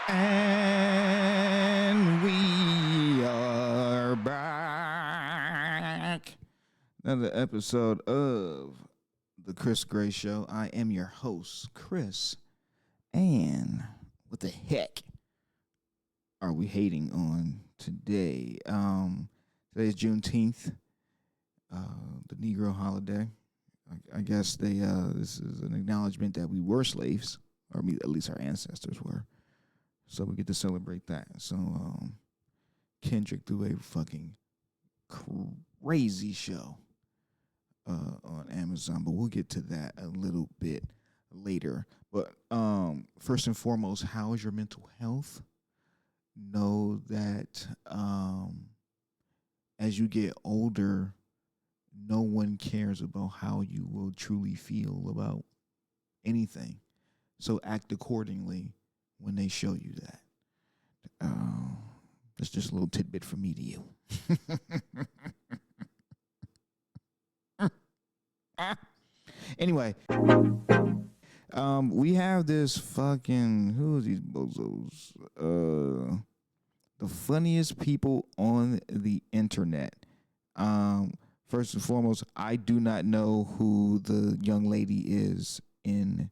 And we are back. Another episode of The Chris Gray Show. I am your host, Chris. And what the heck are we hating on today? Today's Juneteenth, the Negro holiday. I guess this is an acknowledgement that we were slaves, or at least our ancestors were. So we get to celebrate that. So Kendrick threw a fucking crazy show on Amazon, but we'll get to that a little bit later. But first and foremost, how is your mental health? Know that as you get older, no one cares about how you will truly feel about anything. So act accordingly when they show you that. That's just a little tidbit from me to you. Anyway, we have this fucking, who is these bozos? The funniest people on the internet. First and foremost, I do not know who the young lady is in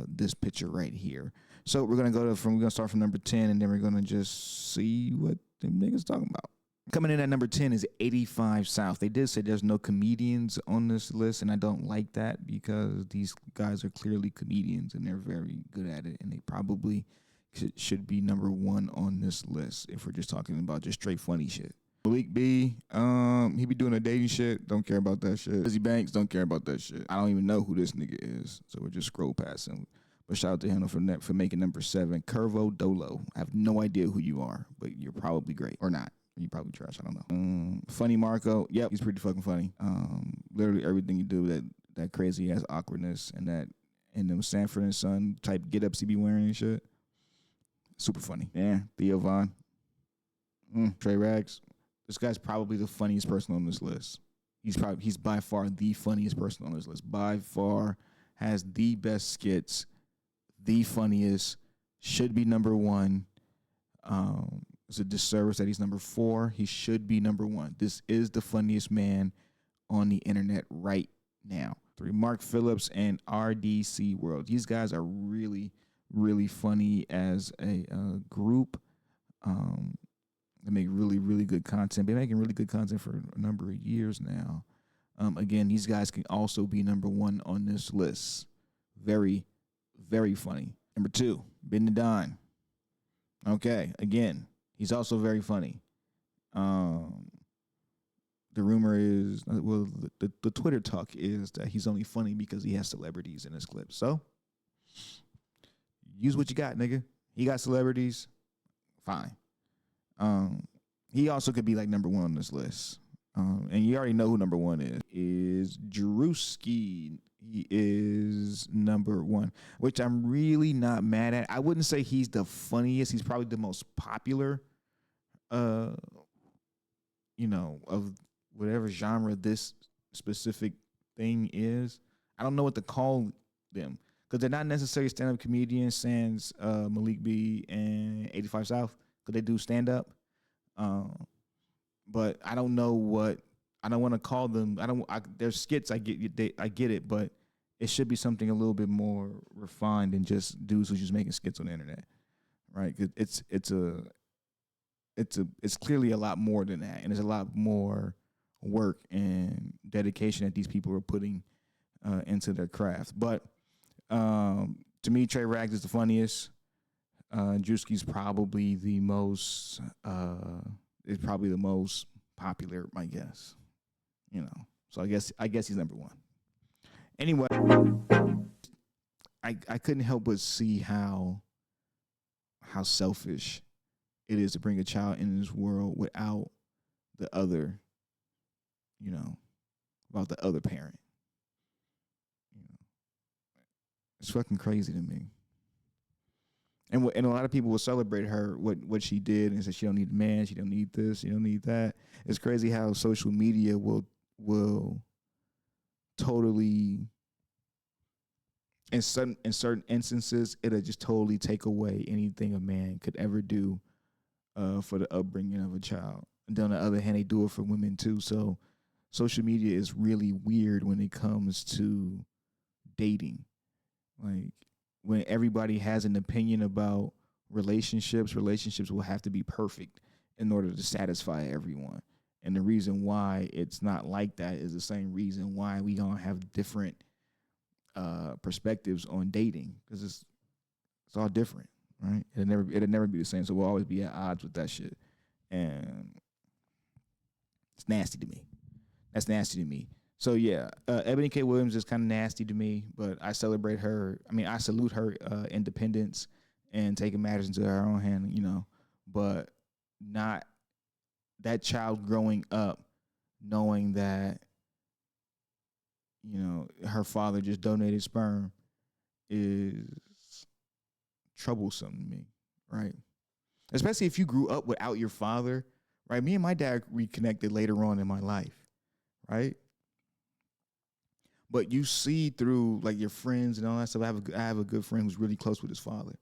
this picture right here. So we're gonna start from number 10, and then we're gonna just see what them niggas talking about. Coming in at number 10 is 85 South. They did say there's no comedians on this list, and I don't like that because these guys are clearly comedians and they're very good at it, and they probably should be number one on this list if we're just talking about just straight funny shit. Malik B, he be doing a dating shit. Don't care about that shit. Lizzie Banks, don't care about that shit. I don't even know who this nigga is, so we'll just scroll past him. But shout out to him for making number 7. Curvo Dolo. I have no idea who you are, but you're probably great. Or not. You probably trash. I don't know. Funny Marco. Yep, he's pretty fucking funny. Literally everything you do, that crazy ass awkwardness and them Sanford and Son type get ups he be wearing and shit. Super funny. Yeah, Theo Von. Trey Rags. This guy's probably the funniest person on this list. He's by far the funniest person on this list. By far has the best skits, the funniest, should be number 1. It's a disservice that he's number 4. He should be number 1. This is the funniest man on the internet right now. 3, Mark Phillips and RDC World. These guys are really, really funny as a group. They make really, really good content. They've been making really good content for a number of years now. Again, these guys can also be number 1 on this list. Very, very funny. Number 2, Ben the Don. Okay, again, he's also very funny. The rumor is, well, the Twitter talk is that he's only funny because he has celebrities in his clips. So, use what you got, nigga. He got celebrities, fine. He also could be like number 1 on this list. And you already know who number 1 is Drewski. He is number 1, which I'm really not mad at. I wouldn't say he's the funniest. He's probably the most popular, of whatever genre this specific thing is. I don't know what to call them because they're not necessarily stand-up comedians, sans Malik B and 85 South, because they do stand-up. But I don't know what I don't want to call them. They're skits. I get it, but it should be something a little bit more refined than just dudes who's just making skits on the internet, right? It's clearly a lot more than that, and there's a lot more work and dedication that these people are putting into their craft. But to me, Trey Rags is the funniest. Drewski's probably the most. Is probably the most popular, I guess. So I guess he's number 1. Anyway, I couldn't help but see how selfish it is to bring a child in this world without the other, about the other parent. It's fucking crazy to me. And a lot of people will celebrate her, what she did, and say she don't need a man, she don't need this, she don't need that. It's crazy how social media will totally in certain instances, it'll just totally take away anything a man could ever do for the upbringing of a child. And then on the other hand, they do it for women too. So social media is really weird when it comes to dating. Like when everybody has an opinion about relationships will have to be perfect in order to satisfy everyone. And the reason why it's not like that is the same reason why we gonna have different perspectives on dating, because it's all different, right? It'll never be the same. So we'll always be at odds with that shit, and it's nasty to me. That's nasty to me. So yeah, Ebony K Williams is kind of nasty to me, but I celebrate her. I mean, I salute her independence and taking matters into her own hand. But not that child growing up knowing that her father just donated sperm is troublesome to me, right? Especially if you grew up without your father, right? Me and my dad reconnected later on in my life, right? But you see through like your friends and all that stuff. I have a good friend who's really close with his father,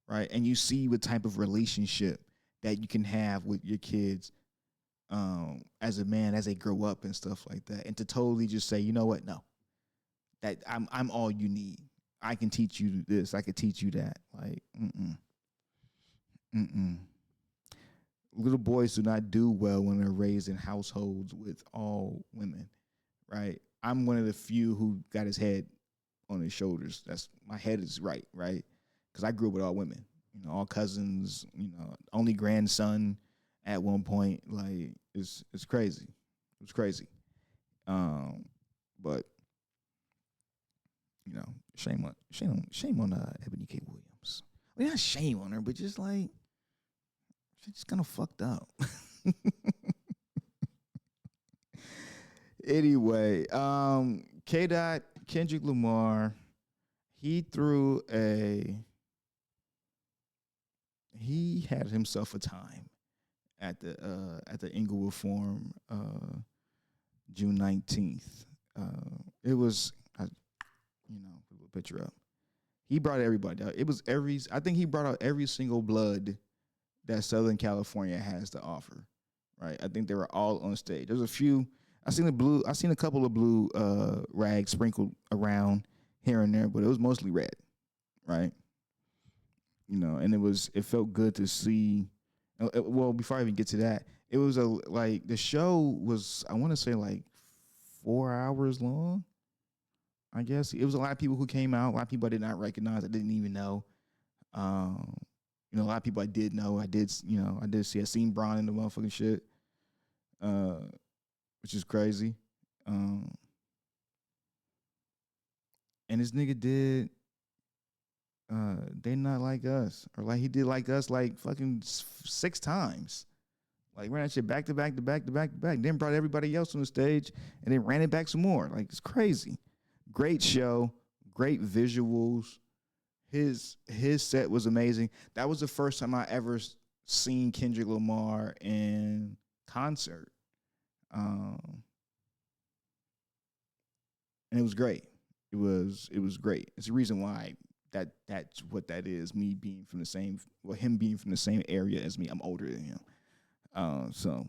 right? And you see what type of relationship that you can have with your kids as a man as they grow up and stuff like that. And to totally just say, you know what, no, that I'm all you need. I can teach you this. I can teach you that. Like, mm-mm. Little boys do not do well when they're raised in households with all women, right? I'm one of the few who got his head on his shoulders. My head is right? Because I grew up with all women, all cousins, only grandson at one point. Like it's crazy. It was crazy. But shame on Ebony K Williams. I mean, not shame on her, but just like she's just kind of fucked up. Anyway, K. Dot Kendrick Lamar, he had himself a time at the Inglewood Forum, June 19th. It was, put a picture up. He brought everybody out. I think he brought out every single blood that Southern California has to offer, right? I think they were all on stage. There's a few. I seen a couple of blue rags sprinkled around here and there, but it was mostly red, right? And it felt good to see. Well, before I even get to that, it was the show was, I want to say, like 4 hours long. I guess it was a lot of people who came out. A lot of people I did not recognize. I didn't even know. A lot of people I did know. I did see. I seen Braun in the motherfucking shit, which is crazy. And this nigga did. They Not Like Us, or like he did Like Us like fucking 6 times. Like ran that shit back to back to back to back to back. Then brought everybody else on the stage and then ran it back some more. Like it's crazy. Great show, great visuals. His set was amazing. That was the first time I ever seen Kendrick Lamar in concert, and it was great. It was great. It's the reason why that's what that is. Me being from the same, him being from the same area as me. I'm older than him, so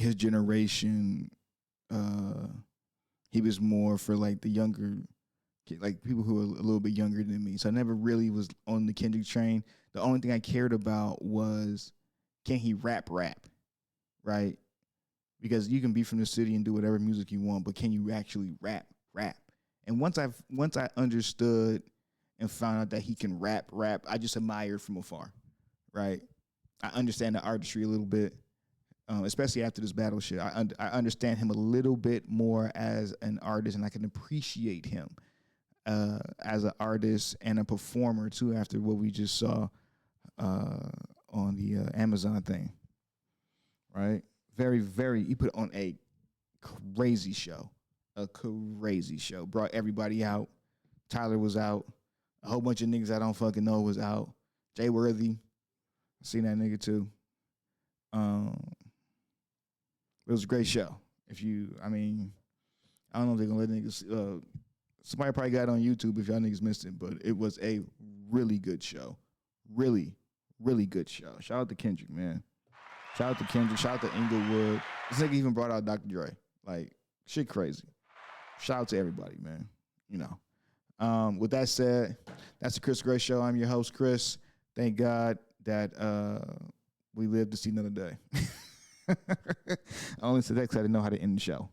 his generation, he was more for like the younger, like people who are a little bit younger than me. So I never really was on the Kendrick train. The only thing I cared about was, can he rap, right? Because you can be from the city and do whatever music you want, but can you actually rap? And once I understood and found out that he can rap, I just admired from afar, right? I understand the artistry a little bit, especially after this battle shit. I understand him a little bit more as an artist, and I can appreciate him as an artist and a performer too. After what we just saw on the Amazon thing, right? Very, very. He put on a crazy show. Brought everybody out. Tyler was out. A whole bunch of niggas I don't fucking know was out. Jay Worthy, I seen that nigga too. It was a great show. I don't know if they're gonna let niggas. Somebody probably got it on YouTube if y'all niggas missed it, but it was a really good show. Really, really good show. Shout out to Kendrick, man. Shout out to Kendrick. Shout out to Inglewood. This nigga even brought out Dr. Dre. Like, shit crazy. Shout out to everybody, man. You know. With that said, that's the Chris Gray Show. I'm your host, Chris. Thank God that we lived to see another day. I only said that because I didn't know how to end the show.